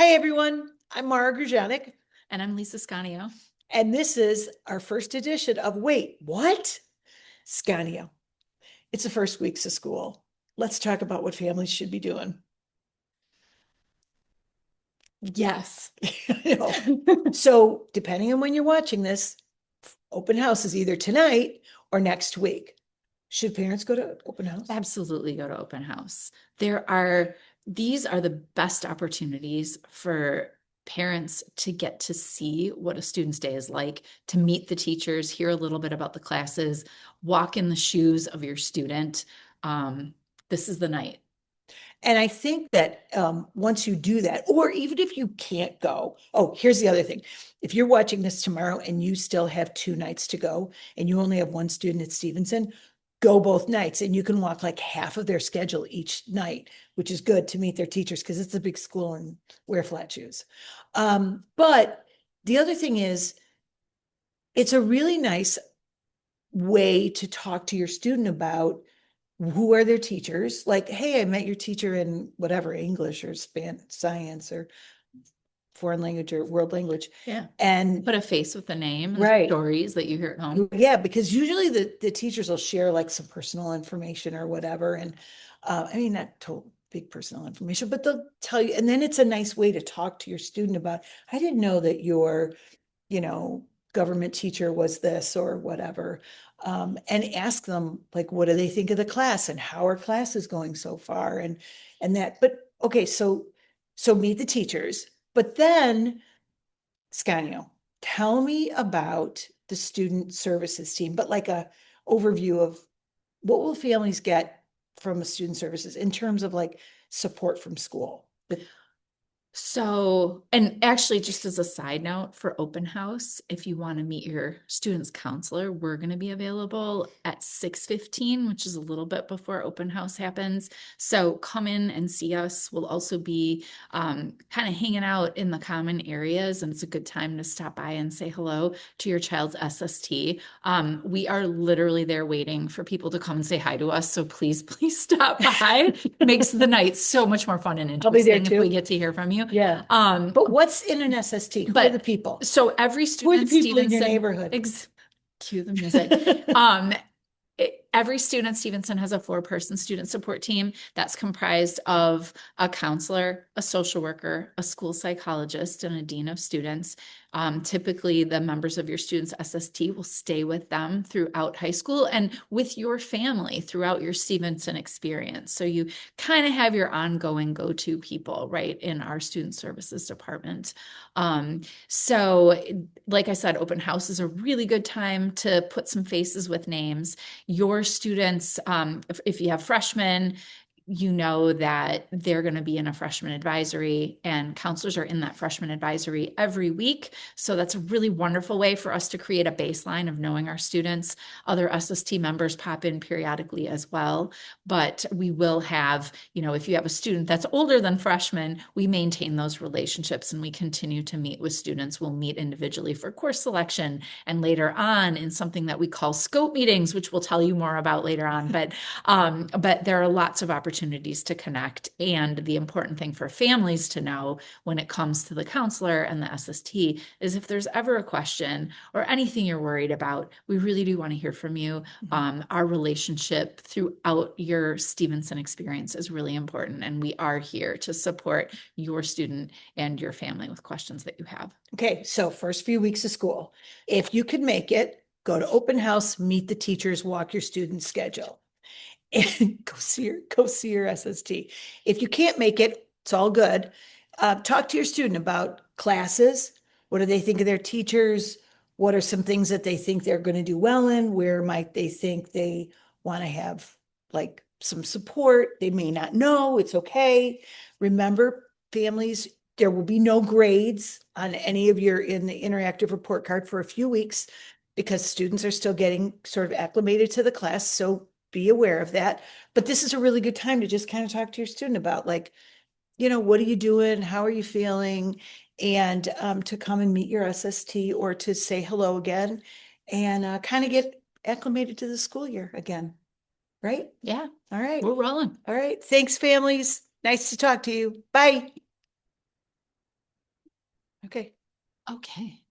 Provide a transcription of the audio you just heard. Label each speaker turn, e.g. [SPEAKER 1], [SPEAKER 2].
[SPEAKER 1] Hi, everyone. I'm Mara Grujanac,
[SPEAKER 2] And I'm Lisa Scanio.
[SPEAKER 1] and this is our first edition of Wait, What? Scanio. It's the first weeks of school. Let's talk about what families should be doing.
[SPEAKER 2] Yes.
[SPEAKER 1] You know, so, depending on when you're watching this, open house is either tonight or next week. Should parents go to open house?
[SPEAKER 2] Absolutely go to open house. These are the best opportunities for parents to get to see what a student's day is like, to meet the teachers, hear a little bit about the classes, walk in the shoes of your student. This is the night.
[SPEAKER 1] And I think that once you do that, or even if you can't go, oh, here's the other thing. If you're watching this tomorrow and you still have 2 nights to go and you only have one student at Stevenson, go both nights and you can walk like half of their schedule each night, which is good to meet their teachers because it's a big school and wear flat shoes. But the other thing is, it's a really nice way to talk to your student about who are their teachers? Like, hey, I met your teacher in whatever, English or science or foreign language or world language.
[SPEAKER 2] Yeah.
[SPEAKER 1] And
[SPEAKER 2] Put a face with the name and
[SPEAKER 1] right.
[SPEAKER 2] stories that you hear at home.
[SPEAKER 1] Yeah, because usually the teachers will share like some personal information or whatever. And I mean, not total big personal information, but they'll tell you. And then it's a nice way to talk to your student about, I didn't know that your, you know, government teacher was this or whatever. And ask them like, what do they think of the class and how are classes going so far? And that, but okay, so meet the teachers, but then Scanio, tell me about the student services team, but like a overview of what will families get from a student services in terms of like support from school.
[SPEAKER 2] So, and actually, just as a side note for open house, if you want to meet your student's counselor, we're going to be available at 6:15, which is a little bit before open house happens. So come in and see us. We'll also be kind of hanging out in the common areas, and it's a good time to stop by and say hello to your child's SST. We are literally there waiting for people to come and say hi to us. So please, please stop by. Makes the night so much more fun and
[SPEAKER 1] I'll be there
[SPEAKER 2] interesting if we
[SPEAKER 1] too.
[SPEAKER 2] get to hear from you.
[SPEAKER 1] Yeah. But what's in an SST? Who are the
[SPEAKER 2] But
[SPEAKER 1] people?
[SPEAKER 2] so every
[SPEAKER 1] Who are the
[SPEAKER 2] student
[SPEAKER 1] people in your
[SPEAKER 2] Stevenson,
[SPEAKER 1] neighborhood?
[SPEAKER 2] cue the music. Every student at Stevenson has a 4-person student support team that's comprised of a counselor, a social worker, a school psychologist, and a dean of students. Typically, the members of your student's SST will stay with them throughout high school and with your family throughout your Stevenson experience. So you kind of have your ongoing go-to people, right, in our student services department. So, like I said, open house is a really good time to put some faces with names. Your students, if you have freshmen, you know that they're going to be in a freshman advisory, and counselors are in that freshman advisory every week. So that's a really wonderful way for us to create a baseline of knowing our students. Other SST members pop in periodically as well. But we will have, if you have a student that's older than freshman, we maintain those relationships and we continue to meet with students. We'll meet individually for course selection and later on in something that we call scope meetings, which we'll tell you more about later on. But there are lots of opportunities to connect. And the important thing for families to know when it comes to the counselor and the SST is if there's ever a question or anything you're worried about, we really do want to hear from you. Our relationship throughout your Stevenson experience is really important, and we are here to support your student and your family with questions that you have.
[SPEAKER 1] Okay, so first few weeks of school, if you could make it, go to open house, meet the teachers, walk your student schedule. And go see your SST. If you can't make it, it's all good. Talk to your student about classes. What do they think of their teachers? What are some things that they think they're going to do well in? Where might they think they want to have like some support? They may not know. It's okay. Remember, families, there will be no grades on any of your in the interactive report card for a few weeks because students are still getting sort of acclimated to the class. So be aware of that. But this is a really good time to just kind of talk to your student about like, what are you doing? How are you feeling? And to come and meet your SST or to say hello again and kind of get acclimated to the school year again. Right?
[SPEAKER 2] Yeah,
[SPEAKER 1] All right.
[SPEAKER 2] we're rolling.
[SPEAKER 1] All right. Thanks, families. Nice to talk to you. Bye. Okay.
[SPEAKER 2] Okay.